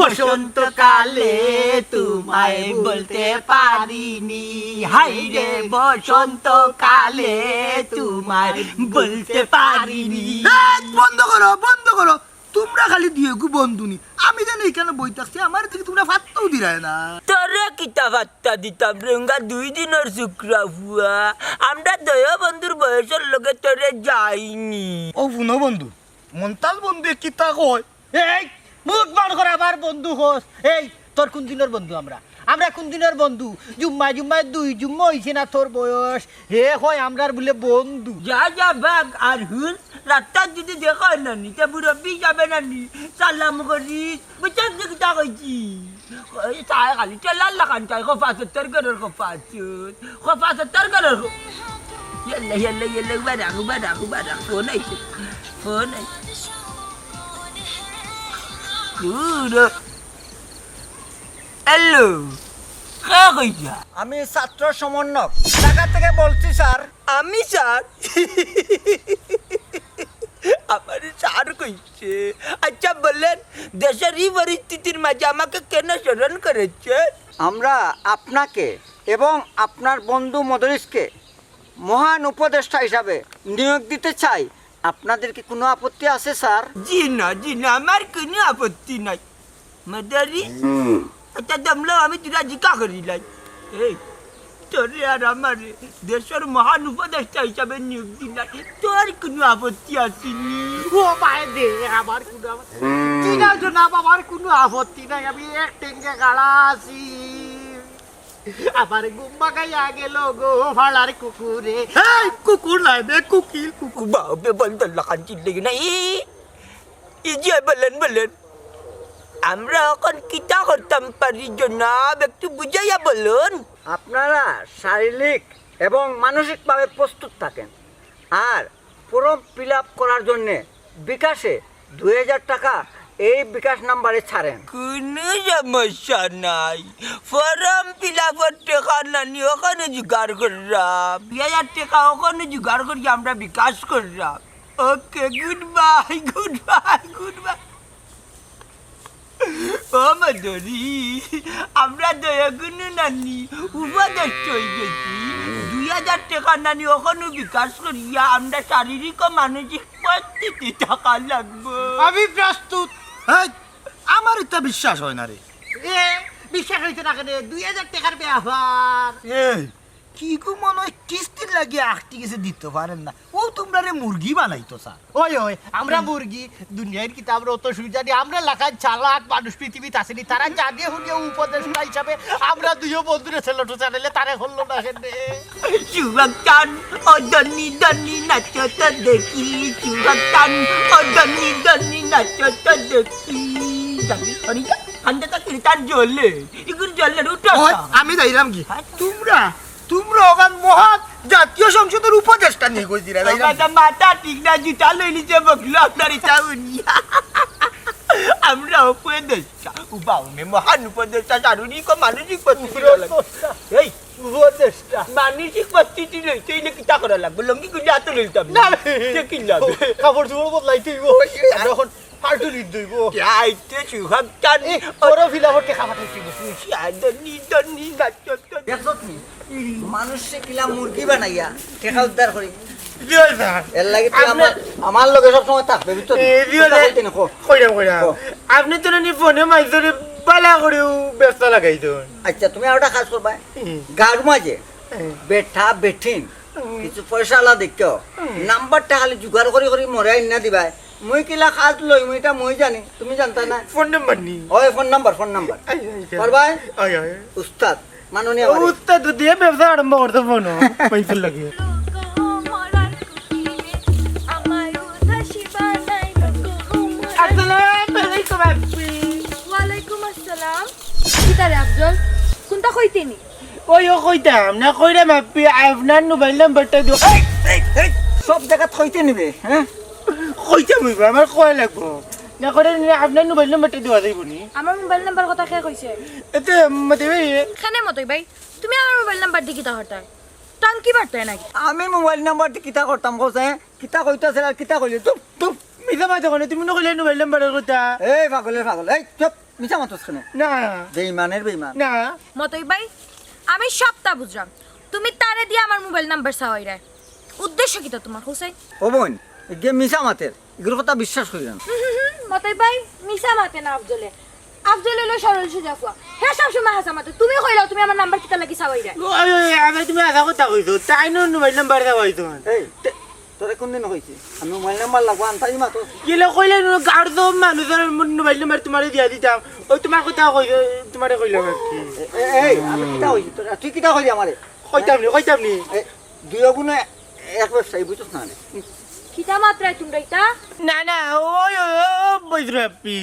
বসন্তকালে তোমায় বলতে পারিনি, হাইরে বসন্তকালে তোমায় বলতে পারিনি। বন্ধ করো বন্ধ করো, তোমরা খালি দিয়ে গু বন্ধুনি, আমি জানি এখানে বই থাকছি, আমার থেকে তোমরা ফাত্তাও দিরায় না। তোরা কিতা বার্তা দিতাম রঙ্গা 2 দিনের শুক্রা হুয়া, আমরা দয়া বন্ধুর বয়সের লগে তোরে যাইনি। ও শুনো বন্ধু, মন্তাল বন্ধু কিতা কয়? এই মুখ বন্ধ করে আবার বন্ধু হোস। এই তোর কোন দিনের বন্ধু? আমরা কোন দিনের বন্ধু? জুম্মায় 2 জুম্মা হইছে না তোর বয়স, হে হয় আমরার বলে বন্ধু। যা যা বাগ আর হুন, রাতটা যদি দেখা না নি তে মুরব্বি যাবে না নি, সালাম করি বুঝছেন যে কিতা কইছি। চায় খালি চলার লাগান চাই খফাছত তরকারের খফাছত তরকারের। ইয়াল্লা ইয়াল্লা ইয়াল্লা বাড়া ফোন আইছে। হ্যালো, কে কইছা? আমি ছাত্র সমন্বয়ক ঢাকা থেকে বলছি স্যার। আমি স্যার? আমার স্যার কইছে। আচ্ছা বলেন, দেশের এই পরিস্থিতির মাঝে আমাকে কেন স্মরণ করেছে? আমরা আপনাকে এবং আপনার বন্ধু মদরিসকে মহান উপদেষ্টা হিসাবে নিয়োগ দিতে চাই। আপনাদের কি কোনো আপত্তি আছে স্যার? জি না, আমার কোনো আপত্তি নাই। মদরিস আচ্ছা দমলো, আমি তোরা জিজ্ঞা করিলাই, এই তোরে আর আমার দেশের মহান উপদেষ্টা হিসাবে নিয়োগ দিলাই, তোর কোনো আপত্তি আসেনি? ও পায়ে দে, আমার কোনো আপত্তি নাই জনাব, আমার কোনো আপত্তি নাই। আমি এক টেঙ্গে গাড়া আছি, আমার গুম্বা গাইয়া গেল গো ভাড়ার কুকুরে। এই কুকুর নাই বে, কুকিল কুকুর। বাপে বন্ধ লাগান চিল্লে না। ই যে বলেন আমরা এখন কিতা করতাম পারি জনাব, একটু বুঝাইয়া বলুন। আপনারা শারীরিক এবং মানসিকভাবে প্রস্তুত থাকেন, আর ফর্ম ফিল আপ করার জন্যে বিকাশে 2000 টাকা এই বিকাশ নাম্বারে ছাড়েন। কোনো সমস্যা নাই, ফর্ম ফিল আপের টাকা নানি ওখানে জোগাড় করলাম, 2000 টাকা ওখানে জোগাড় করি আমরা বিকাশ করলাম। ওকে, গুড বাই। ও মাধুরী, আমরা দয়াগুণ নানি উপদেষ্টা হয়ে গেছি। 2000 টাকা নানি ওখানে বিকাশ করিয়া আমরা শারীরিক ও মানসিক প্রস্তুতি টাকা লাগবো। আমি প্রস্তুত। এই, আমার এটা বিশ্বাস হয় না রে। এ বিশ্বাস হইতে না কেন? 2000 টাকার ব্যাপার। এই কি গো মনে হয় কিস্তির লাগিয়ে আটটি গেছে দিতে পারেন না। ও তোমরা রে মুরগি বানাইতো স্যার। ওই আমরা মুরগি দুনিয়ার কিতাব অত সুজানি, আমরা লাখান চালাক মানুষ পৃথিবীতে আসেনি, তারা জানিয়ে হুনিয়ে উপদেষ্টা হিসাবে আমরা 2 বন্ধুরে ছেলেটো চ্যানেলে তারে হলো না কেন? সুরক্ষান ও দনি নাচতে দেখি, সুরক্ষান ও দনি নাচতে দেখি। জানি অনিতা আন্দাটা কিরতান জ্বলে, ইগুর জ্বলে উঠা। আমি যাইলাম কি, তোমরা ওখান মহান জাতীয় সংসদের উপদেষ্টা নিয়ে গেছি রে। মাথা ঠিক না, জুতা লই নিচে বকলো আপনার চাউনি। আমরা উপদেষ্টা উপাউনে মহান উপদেষ্টা শারীরিক ও মানসিক প্রস্তুতি। এই উপদেষ্টা মানসিক প্রস্তুতি লইতে হইলে কিতা করা লাগবে? লঙ্গি গুলি হাতে লইতাম না, কি লাগবে? কাপড় চোপড় বদলাইতে হইব, এখন ফালতু নিদ দইব। আইতে সুহাগটান ওরা ফিলাফটকে খাবার খাইতে বসি। দনি নাচতে দেখছনি মানুষে কিলা মুরগি বানাইয়া টাকা উদ্ধার করি। রিয়াল স্যার, এর লাগি তুই আমার লগে সব সময় থাকবে বুঝছো? আপনি তো নি ফোনে মাইজরে পালা করেও ব্যস্ত লাগাইতো। আচ্ছা তুমি আরটা কাজ করবা, গাড় মাঝে বেঠা বেঠিন কিছু পয়সা আলা দেখো, নাম্বারটা খালি জোগাড় করে মরে আইনা দিবা। মুই কিলা কাজ লই মুই এটা মুই জানি, তুমি জানতা না? ফোন নাম্বার নি? ওই ফোন নাম্বার করবা। উস্তাদ মাননীয় উস্তাদ দিয়ে ব্যবসা আরম্ভ করতে ফোন পয়সা লাগে। ওয়ালাইকুম আসসালাম। কিতারে আফজল কোনটা কইতেনি? ওই ও কইতাম না, কইরা মাপি আপনার মোবাইল নাম্বারটা দিও। সব জায়গা থইতে নিবে। হ্যাঁ কইতাম আমার কয় লাগবো না, করে আপনার মোবাইল নাম্বারটা দেওয়া যাইব নি? আমার মোবাইল নাম্বার কথা কে কইছে? এতে মতে ভাই খানে মতই ভাই, তুমি আমার মোবাইল নাম্বার দি কিতা হরতা? টান কি বার্তায় নাকি? আমি মোবাইল নাম্বার দি কিতা করতাম কইছে, কিতা কইতাছে আর কিতা কইলে? চুপ চুপ মিছা মাঝে কোনে তুমি নকইলে মোবাইল নাম্বারের কথা। এই পাগল এই চুপ মিছা মাতস কেন না বেইমানের বেইমান না মতই ভাই আমি সবটা বুঝলাম তুমি তারে দিয়ে আমার মোবাইল নাম্বার চাওয়াই রে উদ্দেশ্য কি তো তোমার হুসাইন ও বোন গে মিছা মাতের এগুলোর কথা বিশ্বাস করি না মতই ভাই মিছা মাতে না আফজলে আফজলে হলো সরল সোজা কুয়া হ্যাঁ সবসময় হাসা মাতে তুমি কইলাও তুমি আমার নাম্বার কিতা লাগি চাওয়াই রে আমি তুমি আধা কথা কইছো তাই নো মোবাইল নাম্বার দেওয়া হইতো এই তোরে কোন দিন হয়েছে আমি মোবাইল নাম্বার লাগবো আনতাই মাতো গেলে কইলে গাড় তো মানুষের মোবাইল নাম্বার তোমারে দিয়া দিতাম ওই তোমার কথা কই তোমারে কইলাম আর কি এই আমি কিটা হইছি তুই কিটা হইলি আমারে কইতাম নি দুই গুণে এক ব্যবসায়ী বুঝছ না কিতা মাত্রায় তোমরা এটা না না ওই বৈদ্রাপি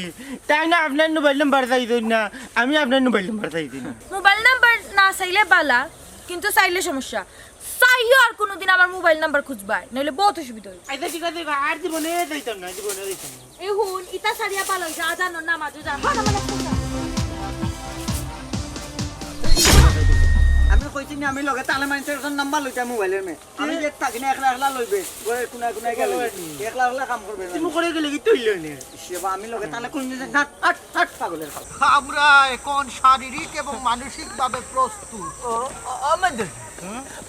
তাই না আপনার মোবাইল নাম্বার চাইতো না আমি আপনার মোবাইল নাম্বার চাইছি না মোবাইল নাম্বার না চাইলে বালা কিন্তু চাইলে সমস্যা চাইও আর কোনোদিন আমার মোবাইল নাম্বার খুঁজবা নইলে বহুত অসুবিধা হইবে আচ্ছা ঠিক আছে আর জীবনে যাইতাম না জীবনে যাইতাম না এই হুন ইতা সারিয়া পালো যা জানো না মাঝে জানো আমি কইছি না আমি লগে তালে মাইন্সের নাম্বার লইতা মোবাইলের মে আমি যে তাকিনে একলা একলা লইবে ওই কোনা কোনা গেল একলা একলা কাম করবে না তুমি করে গেলে কি তৈল নে সেবা আমি লগে তালে কোন যে হাট হাট হাট পাগলের খাল আমরা এখন শারীরিক এবং মানসিকভাবে প্রস্তুত আমাদের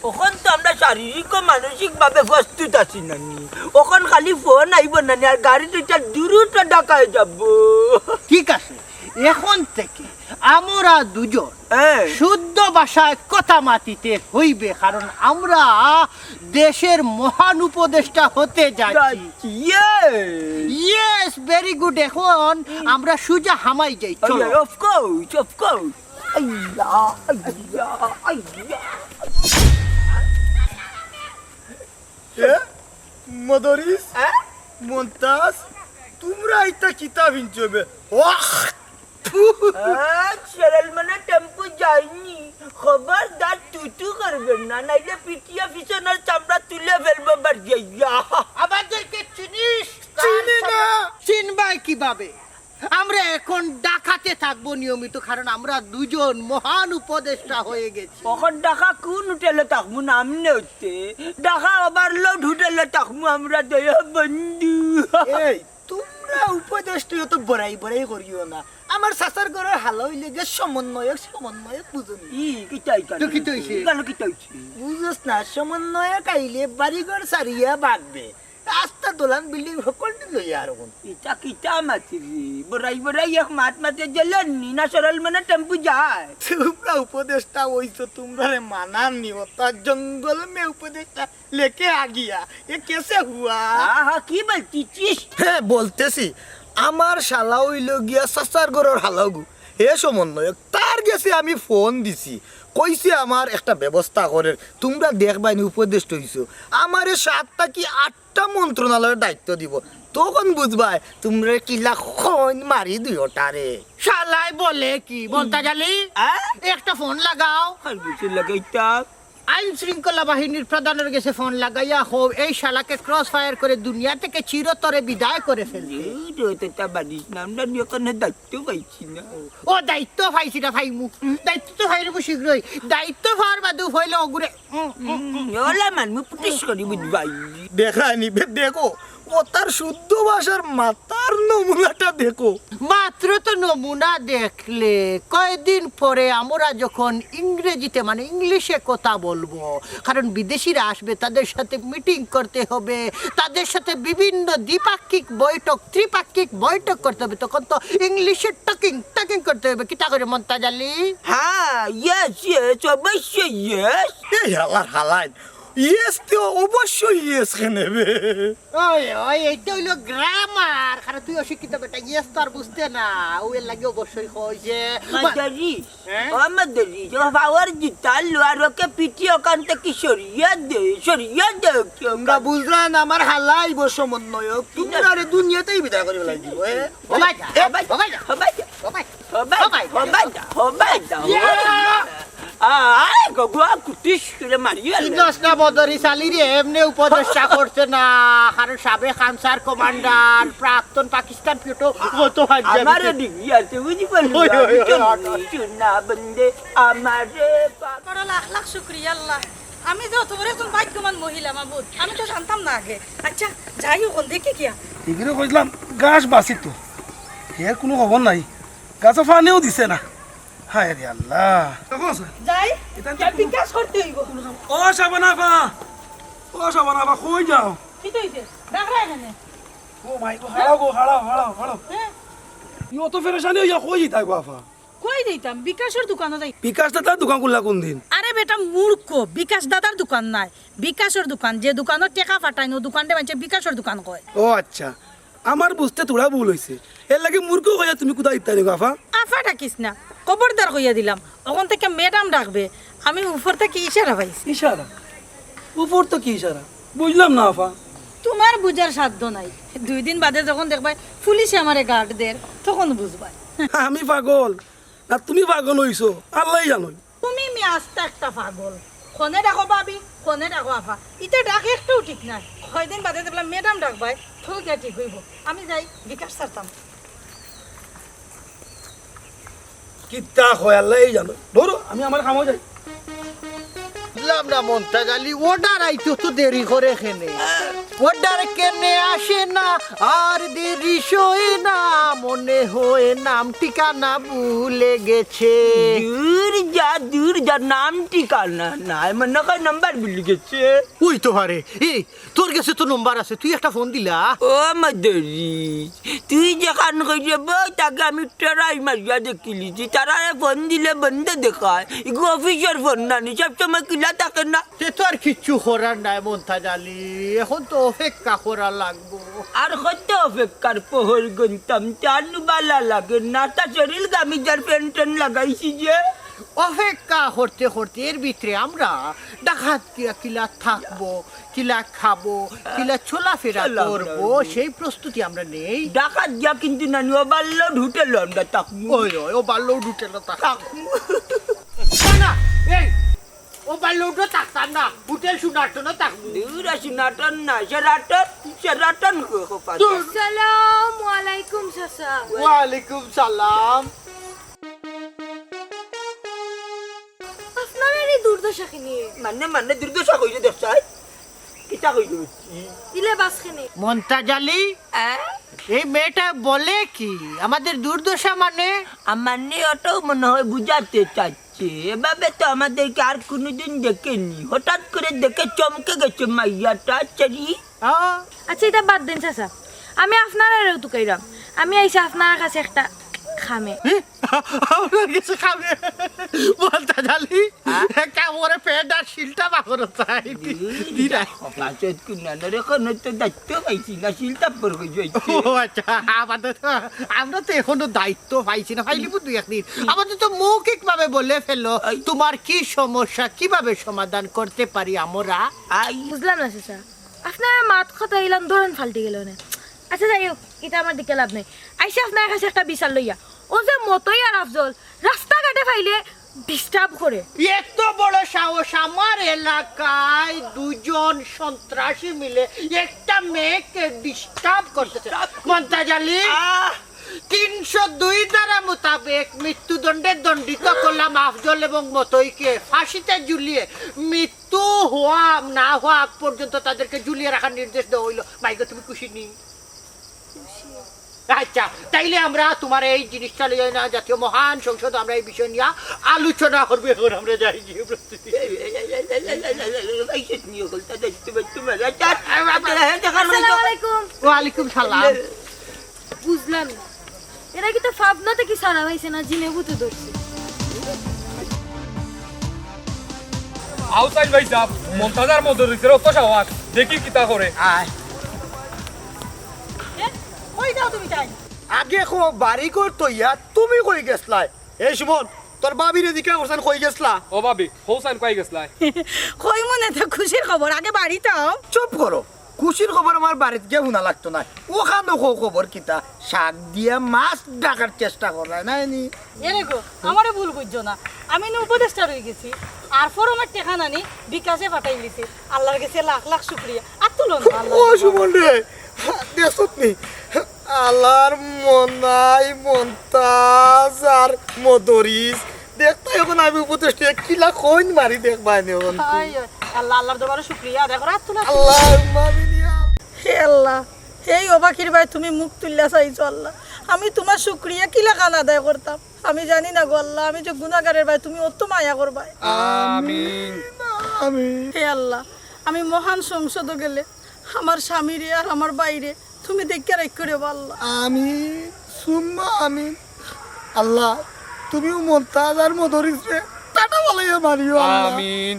ওখান তো আমরা শারীরিক ও মানসিক ভাবে প্রস্তুত আছি নানি ওখান খালি ফোন আইব নানি আর গাড়ি দুইটা দ্রুত ঢাকায় যাব ঠিক আছে এখন থেকে আমরা দুজন হ্যাঁ শুদ্ধ ভাষায় কথা মাতিতে হইবে কারণ আমরা দেশের মহান উপদেষ্টা হতে যাচ্ছি ইয়েস ভেরি গুড এখন আমরা সুজা হামাই যাই চলো অফ কোর্স আইয়া আইয়া আইয়া মদরিস মন্তাজ তোমরা এটা কিতাব হিনচবে সরল মানে টেম্পো যায়নি খবরদার তুতু করবেন না নাইলে পিটিয়া পিছনের চামড়া তুলে ফেলবো বার যাইয়া আমাদেরকে চিনিস চিনি না চিনবাই কিভাবে আমরা এখন ডাকাতে থাকবো নিয়মিত কারণ আমরা দুজন মহান উপদেষ্টা হয়ে গেছি কখন ডাকা কোন হোটেলে থাকবো নামনে হচ্ছে ডাকা ওভারলোড হোটেলে থাকবো আমরা দয়া বন্ধু এই তোমরা উপদেষ্টা তো বড়াই বড়াই করিও না আমার সাসার ঘরের হাল হইলে যে সমন্বয়ক বুঝুন কিটাই দুঃখিত হইছে। কেন কিটাইছি বুঝছ না সমন্বয়ক আইলে বাড়িঘর সারিয়া বাঁধবে রাস্তা দোলান বিল্ডিং সকল লইয়া আর কিটা কিটা মাতিরি বড়াই এক মাত মাতে জ্বলনি না সরল মানে টেম্পু যায় তোমরা উপদেষ্টা হইছো তোমরা মানান নিও তার জঙ্গল মে উপদেষ্টা লেকে আ গিয়া এ কেসে হুয়া হ্যাঁ কি বলছিস হ্যাঁ বলতেছি আমার শালা হইল গিয়া সাসার ঘরের হালাগু হে সমন্বয়ক তার গেছে আমি ফোন দিছি কইছে আমার একটা ব্যবস্থা করে তোমরা দেখবাইনি উপদেষ্টা হইছো আমারে 7টা কি 8টা মন্ত্রণালয়ের দায়িত্ব দিব তখন বুঝবাই তোমরা কিলা খন মারি দিওটারে শালাই বলে কি বলতা জালি একটা ফোন লাগাও লাগাইতা আইন শৃঙ্খলা বাহিনীর প্রধানের কাছে ফোন লাগাইয়া হো এই শালাকে ক্রস ফায়ার করে দুনিয়া থেকে চিরতরে বিদায় করে ফেলবে আমরা ওখানে দায়িত্ব পাইছি না ও দায়িত্ব পাইছি না ভাইমু দায়িত্ব তো ভাইরে শীঘ্রই দায়িত্ব পাওয়ার বাদে হইলে ওগুরে ওলা মানমু পুটিশ করি বুঝবাই দেখানি দেখো ও তার শুদ্ধ ভাষার মাতার নমুনাটা দেখো মাত্র তো নমুনা দেখলে কয়েকদিন পরে আমরা যখন ইংরেজিতে মানে ইংলিশে কথা বলবো কারণ বিদেশিরা আসবে তাদের সাথে মিটিং করতে হবে তাদের সাথে বিভিন্ন দ্বিপাক্ষিক বৈঠক ত্রিপাক্ষিক বৈঠক করতে হবে তখন তো ইংলিশে টকিং করতে হবে কিটা করে মন্তাজ আলী হ্যাঁ ইয়েস অবশ্যই ইয়েস এই হালাই ইয়েস তো অবশ্যই ইয়েস নেবে ওই এইটা হইলো গ্রামার কারণ তুই অশিক্ষিত বেটা ইয়েস তো আর বুঝতে না ওই লাগে অবশ্যই হইছে মাদারি আমাদারি পাওয়ার জিতা লোয়ারকে পিটি ওখান থেকে সরিয়ে দে তোমরা বুঝলেন আমার হালাইব সমন্বয়ক তোমরা আরে দুনিয়াতেই বিদায় করে লাগিব উপদেষ্টা করছে না কারণ সাবেক আনসার কমান্ডার প্রাক্তন পাকিস্তান ফটো কত আমার ডিগ্রি আছে বুঝি পারলি না বন্দে আমারে বড় লাখ লাখ শুক্রিয়া আল্লাহ আমি যে তোমার একজন ভাগ্যবান মহিলা মাবুদ আমি তো জানতাম না আগে আচ্ছা যাই হোক দেখি কিয়া এগুলো কইলাম গাছ বাঁচি তো এর কোনো খবর নাই গাছে পানিও দিছে না হায় রে আল্লাহ যাই বিকাশ করতে হইব ও সাবানা বা কই যাও কি হইছে ডাকরা এখানে ও মাই গো হাড়াও ইও তো ফেরেশানি হইয়া কই যাই গো আফা কই দিতাম বিকাশের দোকানে যাই বিকাশ দাদা দোকান খুললা কোন দিন আরে বেটা মূর্খ বিকাশ দাদার দোকান নাই বিকাশের দোকান যে দোকানের টাকা ফাটায় না দোকানটা মানে বিকাশের দোকান কয় ও আচ্ছা আমার বুঝতে তোরা ভুল হইছে এর লাগি মূর্খ হইয়া তুমি কোথায় ইত্যাদি গো আফা আফা ডাকিস না খবরদার কইয়া দিলাম ওখান থেকে ম্যাডাম ডাকবে আমি উপর থেকে ইশারা পাইছি ইশারা উপর তো কি ইশারা বুঝলাম না আফা তোমার বুঝার সাধ্য নাই 2 দিন বাদে যখন দেখবাই পুলিশে আমারে গার্ড দের তখন বুঝবাই আমি পাগল না তুমি পাগল হইছো আল্লাহ জানো তুমি আস্তে একটা পাগল কোনে ডাকো ভাবি কোনে ডাকো আফা ইটা ডাকে একটাও ঠিক নাই কয়দিন বাদে দেখলাম ম্যাডাম ডাকবাই ঠিক ঠিক হইব আমি যাই বিকাশ ছাড়তাম কিতা হয় আল্লাহ জানো ধরো আমি আমার কামও যাই বুঝলাম না মন্তাজ আলী অর্ডার আইতো তো দেরি করে এখানে অর্ডার কেনে আসে না আর দেরি সয় না মনে হয় নাম ঠিকানা ভুলে গেছে দূর যা নাম ঠিকানা নাই মনে কয় নাম্বার ভুলে গেছে ওই তো হারে এই তোর কাছে তো নম্বর আছে তুই একটা ফোন দিলা ও মাদরি তুই যেখান কইছে বই তাকে আমি ট্রাই মারিয়া দেখিলিছি তারা ফোন দিলে বন্ধ দেখায় এগুলো অফিসের ফোন না নি সবসময় কিলা থাকে না সে তো আর কিচ্ছু করার নাই মন্তাজ আলী এখন তো অপেক্ষা করা লাগবো আর কত অপেক্ষার পোহর গুনতাম চানু বালা লাগে না তা শরীর গামিজার পেন্টন লাগাইছি যে অপেক্ষা করতে করতে এর ভিতরে আমরা ডাকাত কিলা থাকবো কিলা খাবো কিলা চলাফেরা করবো সেই প্রস্তুতি আমরা নেই ডাকাত যা কিন্তু নানি ও বাল্লো ঢুটেল আমরা তাকমু ওই ওই ও বাল্লো ঢুকে না তাকমু না এই ও বাল্লো উঠে থাকতাম না হোটেল শুনাতো না থাকবো দূর আসি নাটন না সেরাটন খোপা আসসালামু আলাইকুম চাচা ওয়ালাইকুম সালাম আপনার এই দুর্দশা খিনি মানে দুর্দশা কইছে দেখছাই কিটা কইছে ইলে বাস খিনি মন্তাজ আলী এই মেয়েটা বলে কি আমাদের দুর্দশা মানে আমার নিয়ে ওটাও মনে হয় বুঝাতে চাচ্ছে এভাবে তো আমাদেরকে আর কোনোদিন দেখেনি হঠাৎ করে দেখে চমকে গেছে মাইয়াটা চারি আচ্ছা এটা বাদ দেন চাচা আমি আপনার আর তো কইরাম আমি আইসা আপনার কাছে একটা খামে আমার কিছু খাবে মন্তাজ আলী কামড়ে পেট আর শিলটা বাকর চাই দিরা পাঁচত কুনানের এখন তো দায়িত্ব পাইছি না শিলটা পর হয়ে ও আচ্ছা আমাদের আমরা তো এখনো দায়িত্ব পাইছি না পাইলি দুই একদিন আমাদের তো মৌখিক ভাবে বলে ফেলো তোমার কি সমস্যা কিভাবে সমাধান করতে পারি আমরা বুঝলাম না চাচা আপনার মাত কথা এলাম ধরেন ফাল্টি গেল না আচ্ছা যাই হোক এটা আমার দিকে লাভ নেই আইসা আপনার কাছে একটা বিচার লইয়া ও যে মতই আর আফজল রাস্তাঘাটে ফাইলে ডিস্টার্ব করে এত বড় সাহস আমার এলাকায় দুজন সন্ত্রাসী মিলে একটা মেয়েকে ডিস্টার্ব করতেছে মন্তাজ আলী 302 ধারা মোতাবেক মৃত্যুদণ্ডে দণ্ডিত করলাম আফজল এবং মতইকে ফাঁসিতে ঝুলিয়ে মৃত্যু হওয়া না হওয়া আগ পর্যন্ত তাদেরকে ঝুলিয়ে রাখার নির্দেশ দেওয়া হইলো মাইগো তুমি খুশি নি আচ্ছা তাইলে আমরা তোমার এই জিনিসটা নিয়ে না জাতীয় মহান সংসদ আমরা এই বিষয় নিয়ে আলোচনা করবো এখন আমরা যাই গিয়ে প্রস্তুতি ওয়ালাইকুম সালাম বুঝলাম না এরা কি তো ফাবনাতে কি সারা হইছে না জিনে বুতে ধরছে আউটসাইড ভাই সাহেব মন্তাজার মধ্যে রইছে অত সাহস দেখি কিতা করে আয় কই যাও তুমি তাই আগে কো বাড়ি করতো ইয়া তুমি কই গেছলাই এই সুমন তোর বাবির এদিকে হোসেন কই গেছলা ও ভাবি হোসেন কই গেছলাই কই মনে তো খুশির খবর আগে বাড়িতে আও চুপ করো খুশির খবর আমার বাড়িতে গিয়ে শোনা লাগতো না ওখানে খবর কিতা শাক দিয়া মাছ ডাকার চেষ্টা করলাই না নি এরে গো আমারে ভুল বুঝছো না আমি না উপদেষ্টা রই গেছি আর ফরমের টেকা নানি বিকাশে পাঠাই লিছি আল্লাহর কাছে লাখ লাখ শুকরিয়া আর তুলো না ও সুমন রে দেখছত নি আল্লাহর মনাই মন্তাজ আর মদরিস দেখতে এখন আমি উপদেষ্টা কিলা কইন মারি দেখবাই নি এখন আল্লাহ আল্লাহর দরবারে শুকরিয়া দেখো রাত তুলা আল্লাহুম্মা আমিন হে আল্লাহ এই অবাকির ভাই তুমি মুখ তুললা চাইছো আল্লাহ আমি তোমার শুক্রিয়া কিলা কান আদায় করতাম আমি জানি না গো আল্লাহ আমি যে গুনাহগারের ভাই তুমি অত মায়া করবা আমিন আমিন হে আল্লাহ আমি মহান সংসদ গেলে আমার স্বামীরে আর আমার বাইরে তুমি দেখে রাখ রে আল্লাহ আমিন সুম্মা আমিন আল্লাহ তুমিও মমতাজ আর মদরিসে টাটা বলাইয়া মারিও আল্লাহ আমিন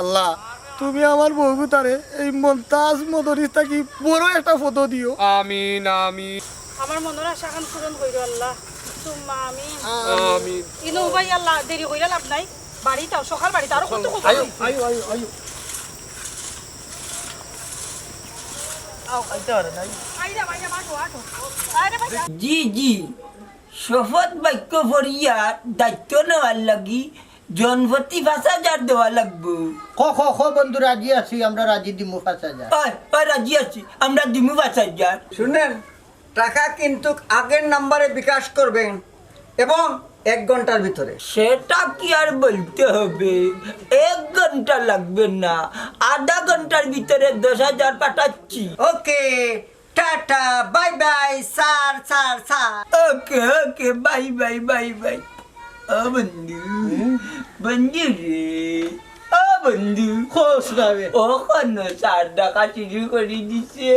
আল্লাহ তুমি আমার বউগুতারে এই মমতাজ মদরিসটা কি বড় একটা ফটো দিও আমিন আমিন আমার মনের আশা খান পূরণ কইরো আল্লাহ সুম্মা আমিন আমিন ইনো ভাই আল্লাহ দেরি কইরা লাভ নাই বাড়িতে সকাল বাড়িতে আরো কত কত আয়ো আয়ো আয়ো আয়ো আইরা ভাইয়া বাটো আটো আরে ভাই জি জি শপথ বাক্য ফরিয়া দায়িত্ব নেওয়ার লাগি জনপতি ৫,০০০ দেওয়া লাগবো। খ বন্ধু রাজি আছি আমরা রাজি দিমু ৫,০০০ রাজি আছি আমরা দিমু ৫,০০০। শুনেন টাকা কিন্তু আগের নাম্বারে বিকাশ করবেন এবং 1 ঘন্টার ভিতরে। সেটা কি আর বলতে হবে, 1 ঘন্টা লাগবে না, আধা ঘন্টার ভিতরে 10,০০০ পাঠাচ্ছি। Okay tata bye bye sir sir sir. Okay okay bye bye bye bye. ও বন্ধু বন্ধু রে, ও বন্ধু খোশ গাবে ও কোন সার ডাকা শুরু করে দিছে।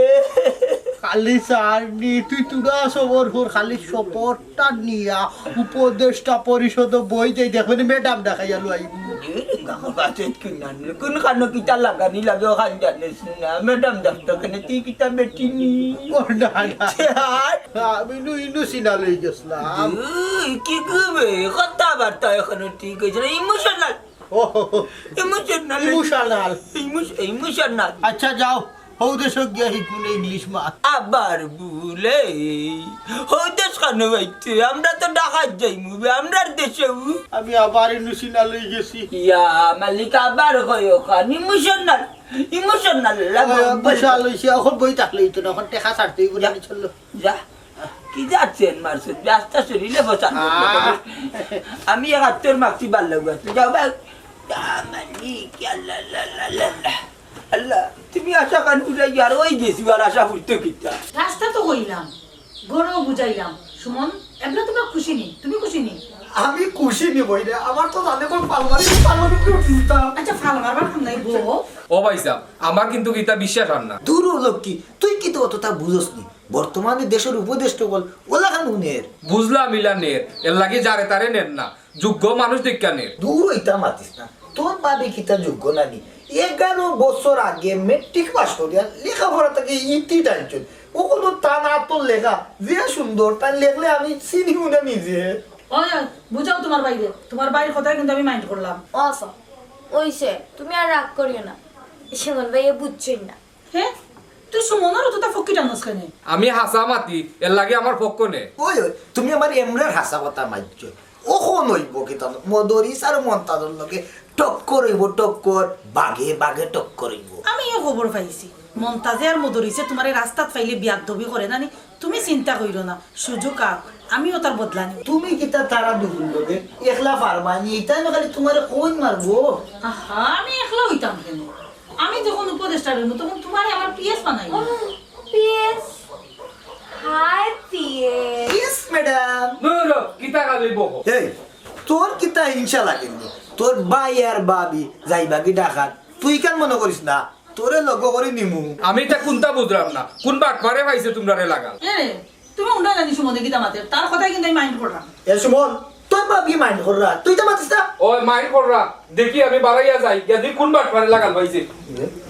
খালি সার নি তুই তুরা সবর হর খালি সপরটা নিয়া উপদেষ্টা পরিষদ বই দেই দেখবেন ম্যাডাম দেখাইয়া লই কোন খানো কিতা লাগানি লাগে ওখান জানিস না, ম্যাডাম ডাক্তার কেন তুই কিতা বেটিনি আমি ইনু সিনা লই গেছিলাম কি করবে কথাবার্তা এখনো ঠিক হয়েছে না, ইমোশনাল ইমোশনাল ইমোশনাল ইমোশনাল। আচ্ছা যাও হৌদেশ গিয়া হিকুন ইংলিশ মা আবার ভুলে হৌদেশ খানো বাইতে আমরা তো ঢাকা যাইমু আমরার দেশে। আমি আবার ইনু সিনা লই গেছি ইয়া মালিক আবার কয়ো খান ইমোশনাল ইমোশনাল বসা লইছি এখন বই থাকলেই তো এখন টেকা ছাড়তেই বলে আমি চললো যা কি যাচ্ছেন মারছেন ব্যস্ত শরীরে বসা। আমি এক তোর মাক্সি ভাল লাগবে যাও ভাই মালিক আল্লাহ আল্লাহ আল্লাহ তুমি আশা কান বুঝাই আর ওই গেছি আর আশা বুঝতে কিতা রাস্তা তো কইলাম গরও বুঝাইলাম সুমন এবলা তোমরা খুশি নেই তুমি খুশি নেই আমি খুশি নি বই রে আমার তো জানে কোন পালমারি কেউ চিন্তা আচ্ছা ফাল মারবার খাম নাই বউ ও ভাই সাহেব আমার কিন্তু গীতা বিশ্বাস হন না। দূর লোক কি তুই কি তো অতটা বুঝোস নি বর্তমানে দেশের উপদেষ্টা বল ওলা খান উনের বুঝলাম মিলানের এর লাগে যারে তারে নেন না, যোগ্য মানুষ দেখানের। দূর হইতা মাতিস না তোর বাবে কিতা যোগ্য নানি 11 বছর আগে মেট্রিক পাস করিয়া লেখাপড়া থেকে ইতি টাইমচল ও কোনো তা না তোর লেখা যে সুন্দর তাই লেখলে আমি চিনিও না নিজে। ওই বুঝাও তোমার বাইরের কথা কিন্তু আমি মাইন্ড করলাম। আচ্ছা ওইসে তুমি আর রাগ করিও না, সেমন ভাইয়া বুঝছেন না। হ্যাঁ তুই সুমনের তো তা ফকির আনস কেন আমি হাসা মাতি এর লাগে আমার পক্ষ নে। ওই তুমি আমার এমরার হাসা কথা মাইছ ওখন হইব কিতা মদরিস আর মন্তাজর লগে টক্কর হইব টক্কর বাঘে বাঘে টক্কর হইব। আমিও খবর পাইছি মন্তাজে আর মদরিসে তোমার রাস্তাত ফাইলে বিয়াদবি করে নানি তুমি চিন্তা কইরো না সুযোগ আমিও তার বদলা নিব। তুমি কিতা তারা দুগুন লগে একলা পারবানি এটাই না খালি তোমার কোন মারবো। আহা আমি একলা হইতাম কেন, আমি যখন উপদেষ্টা রইব তখন তোমারে আমার পিএস বানাই। PS hi PS yes madam. No Gita গালি বকো। এই তোর কিতা হিংসা লাগেনি তোর ভাই আর বাবি যাইবাগি ডাকাত তুই কেন মনে করিস না তোরে লগ করে নিমু। আমি এটা কোনটা বুঝলাম না, কোন বাট মারে পাইছে তোমরা লাগাল। এ তুমি উন্ডা জানি সুমনে গীতা মাতে তার কথাই কিন্তু আমি মাইন্ড করলাম। এ সুমন তোর বাবি মাইন্ড কররা তুই তো মাতিস না। ওই মাইন্ড কররা দেখি আমি বাড়াইয়া যাই যদি কোন বাট মারে লাগাল পাইছে।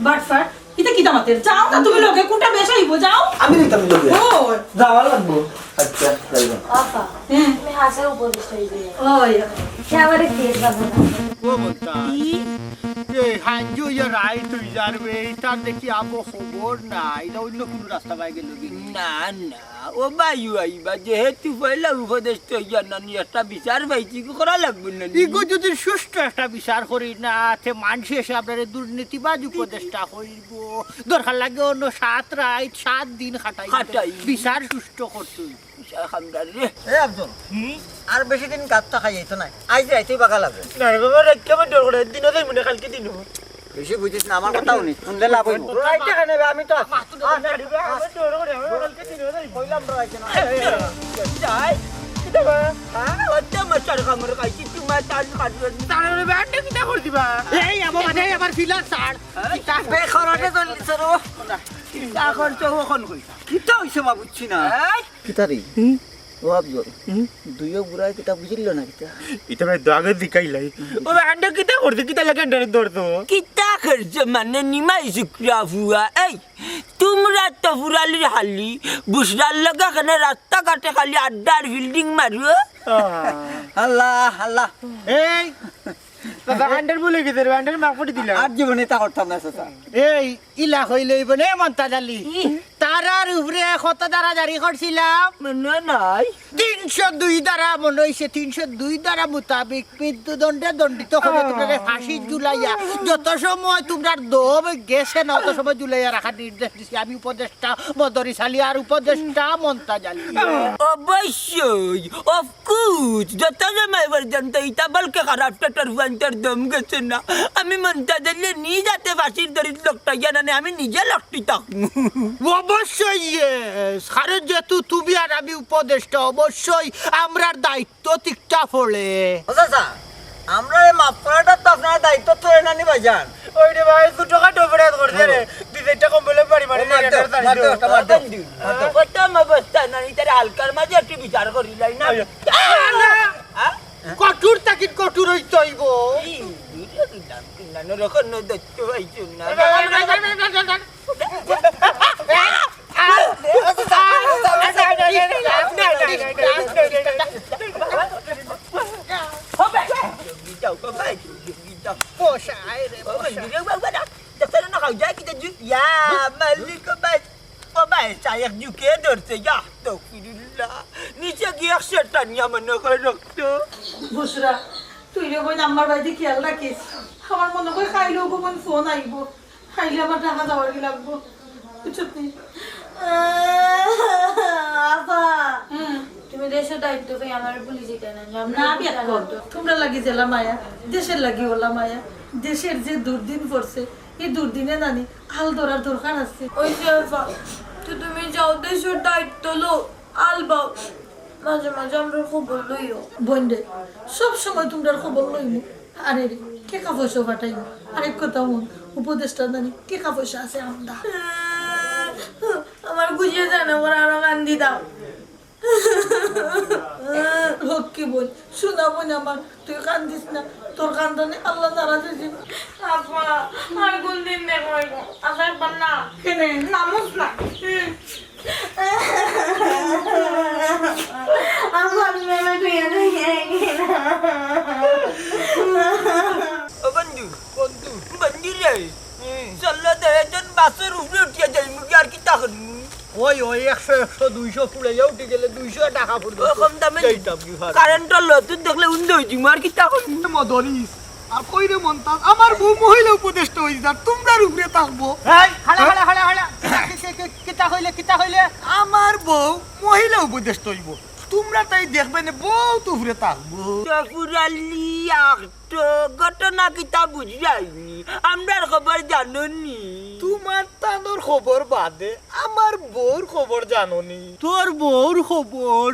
বাট ফাট এটা গীতা মাতে যাও না তুমি লগে কোনটা বেশ হইব যাও। আমি নিতাম লগে ও যাওয়া লাগবো। আচ্ছা যাইবা। আফা তুমি হাসে উপদেষ্টা হইবে ওই সে আমারে পিএস বানাবো। ও বলতা যে হাঞ্জু ইয়া রাই তুই জানবে তার দেখি আবো খবর না এটা অন্য কোনো রাস্তা পাই গেল কি না না ও বায়ু আইবা যেহেতু পয়লা উপদেষ্টা জানানি একটা বিচার পাইছি করা লাগবে না। ইগো যদি সুষ্ঠু একটা বিচার করি না তে মানুষ এসে আপনার দুর্নীতিবাজ উপদেষ্টা করিব দরকার লাগে অন্য 7 দিন খাটাই বিচার সুষ্ঠু করতে এ আফজল আর বেশি দিন কাটটা খাই যাইতো না আজ রাইতেই বাঁকা লাগবে না বাবা রেখে ডর করে দিনও যাই মনে কালকে দিন বেশি বুঝিস না আমার কথাও নি শুনলে লাভ হইব রাইতে কেন আমি তো যাই মশার কামড় খাইছি তোমার তার তার ব্যান্ডে কিটা করে দিবা এই আমার ফিলার ছাড় বেখরতে চলিছ রে কিটা করছো ওখন কইতা কিতা হইছে মা বুঝছি না কিতারি ও আফজল দুইও বুড়াই কিতা বুঝিল না কিতা এটা ভাই দাগে দিকাইলাই ও আন্ডা কিটা করতে কিটা লাগে আন্ডারে ধরতো কিটা করছো মানে নিমাই শুক্রা ফুয়া এই তোমরা তো ফুরালির হালি বুসরার লগা কেন রাস্তা কাটে খালি আড্ডার বিল্ডিং মারো আল্লাহ আল্লাহ এই দাদা আন্ডার বলে গেছে আন্ডার মাফ করে দিলা আর জীবনে তা করতাম না চাচা এই ইলা হইলই বনে মন্তাজালি তারার উপরে কত দ্বারা জারি করছিলাম মনে নাই 302 দ্বারা মনে হইছে 302 দ্বারা মোতাবেক মৃত্যুদণ্ডে দণ্ডিত হবে তোমরা ফাঁসি ঝুলাইয়া যত সময় তোমরা দম গেছে না তত সময় ঝুলাইয়া রাখার নির্দেশ দিছি আমি উপদেষ্টা মদরিসালি আর উপদেষ্টা মন্তাজালি অবশ্যই অফকোর্স যত সময় পর্যন্ত ইটা বলকে খারাপ টাটার ভান্টার দম গেছে না আমি মনটা দিলে নিয়ে যাতে ফাঁসির দরিদ লোকটা জানানে আমি নিজে লোকটি থাকবো অবশ্যই সারে যেহেতু তুমি আর আমি উপদেষ্টা অবশ্যই আমরার দায়িত্ব ঠিকটা পড়ে চাচা আমরা এই মাফ করাটা তো আপনার দায়িত্ব ধরে না নি ভাইজান ওই রে ভাই 2 টাকা ডবরাত করতে রে দিদিটা কম বলে পারি মানে প্রথম অবস্থা না ইতারে হালকার মাঝে একটু বিচার করিলাই না কঠোর তাকিদ কঠোর হইতে হইব saya juga dorse ya Tofur নিচে গিয়ে সেটানিয়া মনে করে রক্ত বুসরা তুই রে বোন আমার বাড়িতে খেয়াল রাখিস আমার মনে করে খাইলেও বোন ফোন আইব খাইলে আমার টাকা দেওয়ার কি লাগবো বুঝছি আপা তুমি দেশের দায়িত্ব পেয়ে আমার বলি যেতে না না বিয়া কর তোমরা লাগি জেলা মায়া দেশের লাগি ওলা মায়া দেশের যে দুর্দিন পড়ছে এই দুর্দিনে নানি হাল ধরার দরকার আছে ওই যে আপা তো তুমি যাও দেশের দায়িত্ব লো আলবাও মাঝে মাঝে আমরা খবর লইও বন্ধে সব সময় তোমরা খবর লইমু আরে রে টাকা পয়সা পাঠাইমু আরেক কথা মন উপদেষ্টা জানি টাকা পয়সা আছে আমরা আমার বুঝিয়ে যায় না ওরা আরো কান্দি দাও লক্ষ্মী বল শোনাবো না আমার তুই কান্দিস না তোর কান্দনে আল্লাহ নারাজ হয়েছে আপা আর কোন দিন দেখো আসার পার না কেন নামস না আমার মেয়ে তুই ও বন্ধু বন্ধু বন্ধু রে চলো দেজন বাসের উপরে উঠিয়ে যাই মুখে আর কি তাহলে ওই 100 200 পুড়ে যাও উঠে গেলে 200 টাকা পড়বে কম দামে কারেন্ট লতুন দেখলে উন্দ হইছি আর কি তাহলে মদরিস আর কই রে মন্তাজ আমার বউ মহিলা উপদেষ্টা হইছে আর তোমরার উপরে থাকবো এই হালা কিতা হইলে আমার বউ মহিলা উপদেষ্টা হইব তোমরা তাই দেখবে না বউ তো উপরে থাকবো পুরালি তো ঘটনা কিতা বুঝি যাইনি আমরার খবর জানোনি তোমার তানোর খবর বাদে আমার বউর খবর জানোনি তোর বউর খবর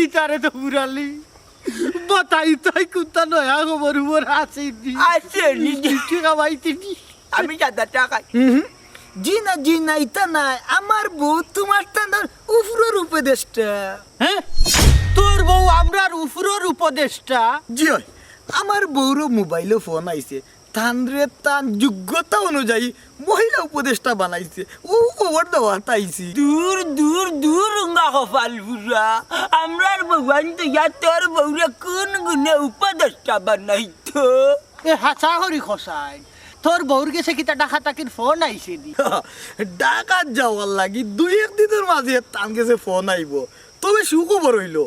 ইতারে তো পুরালি বতাই তাই কুত্তা নয়া খবর উপর আসেনি আসেনি টাকা পাইতেনি আমি যাদা টাকা জি না ইতা নাই আমার বউ তোমার তানোর উপরের উপদেষ্টা হ্যাঁ তোর বউ আমরার উপরের উপদেষ্টা জি হয় আমার বউর মোবাইলে ফোন আইছে তানরে তান যোগ্যতা অনুযায়ী মহিলা উপদেষ্টা বানাইছে ও খবর দেওয়া তাইছি দূর দূর দূর উঙ্গা কপাল পুরা আমরার ভগবান তো ইয়া তোর বউরে কোন গুণে উপদেষ্টা বানাইতো এ হাসা করি খসাই তোর বউর গেছে কিতা টাকা তাকির ফোন আইছে দি ডাকাত যাওয়ার লাগি 2-1 দিনের মাঝে তান গেছে ফোন আইব তবে সুখবর হইল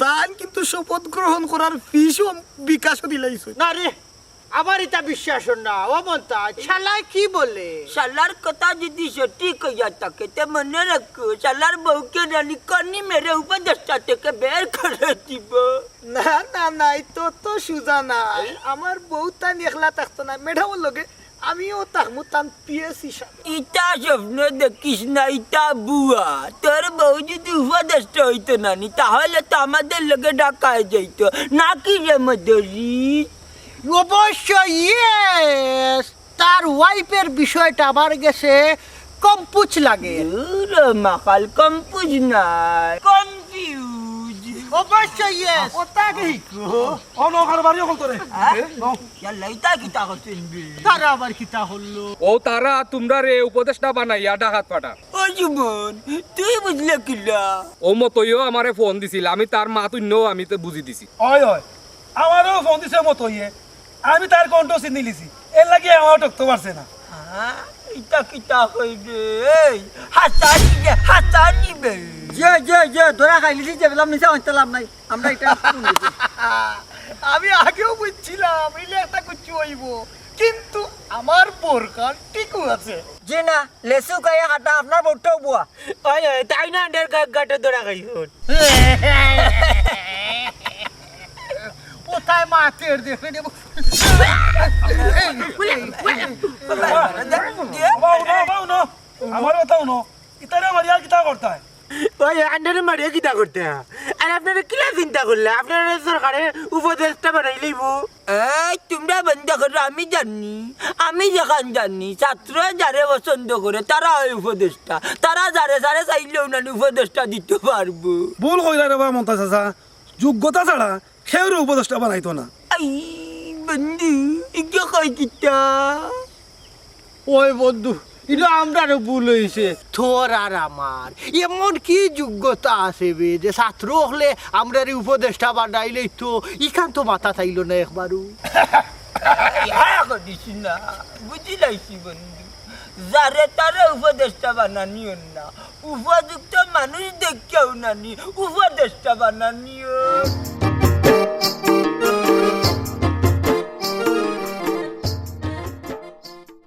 তান কিন্তু শপথ গ্রহণ করার ফিসও বিকাশও দিলাইছে না রে আমার এটা বিশ্বাস না ও মন্তা শালাই কি বলে শালার কথা যদি সত্যি কইয়া থাকে তে মনে রাখো শালার বউকে রানী কনি মেরে উপদেষ্টা থেকে বের করে দিব না না না তো সুজা নাই আমার বউ তান একলা থাকতো না ম্যাডামের লগে আমিও থাকবো তান পিএস হিসাবে ইটা স্বপ্ন দেখিস না, ইটা বুয়া। তোর বউ যদি উপদেষ্টা হইতো নানি তাহলে তো আমাদের লোকে ডাকায় যাইতো নাকি রে মদরিস? অবশ্যই ইয়েস, তার ওয়াইফের বিষয়টা আমার গেছে কম্পুচ লাগে। মাকাল কম্পুজ নাই, কনফিউজ। অবশ্যই ইয়েস, ওটাকে হিকো অনকার বাড়ি কল করে ইটা কিতা করছেন বে? তারা আবার কিতা হলো? ও তারা তোমরা রে উপদেষ্টা বানাইয়া ডাকাত পাঠা। ও জীবন তুই বুঝলে কিলা? ও মতইও আমারে ফোন দিছিল, আমি তার মা তুইও আমি তো বুঝি দিছি। হয় হয় আমারও ফোন দিছে মতো ইয়ে আমি তার কণ্ঠ চিনি লিছি এর লাগে আমার টকতে পারছে না। ইটা কিতা কইবে? হাসানি বে, হাসানি বে। যে ধরা খাইলি যে বললাম নিচে অন্তলাম নাই আমরা এটা আমি আগেও বুঝছিলাম এলে একটা কিছু হইব, কিন্তু আমার বোরকার টিকু আছে। যে না লেসু গায়ে হাঁটা আপনার বউটাও বুয়া তাই না আন্ডার গাটা ধরা খাইছুন। কোথায় মাতের দেখে নেব? আমার কথাও ন ইতারে মারিয়া কিতা করতে হয়? ওই আন্ডারে মারিয়া কিতা করতে হয়? আর আপনারা কিলা চিন্তা করলে? আপনারা সরকারে উপদেষ্টা বানাই লইব। তোমরা বন্ধ করো, আমি জানি, আমি যেখান জানি ছাত্র যারে পছন্দ করে তারা হয় উপদেষ্টা, তারা যারে যারে চাইলেও না উপদেষ্টা দিতে পারবো। ভুল কইরা রে বা মন্তা চাচা, যোগ্যতা ছাড়া খেউর উপদেষ্টা বানাইতো না। আই বন্ধু ইকে কই কিতা? ওই বন্ধু, এটা আমরা ভুল হয়েছে। তোর আর আমার এমন কি যোগ্যতা আছে বে যে ছাত্র হলে আমরা উপদেষ্টা বানাইলেই তো ইখান তো মাথা থাইল না একবারও। ইহা করিস না, বুঝি লাইছি বন্ধু। যারে তারে উপদেষ্টা বানানিও না, উপযুক্ত মানুষ দেখেও নানি উপদেষ্টা বানানিও।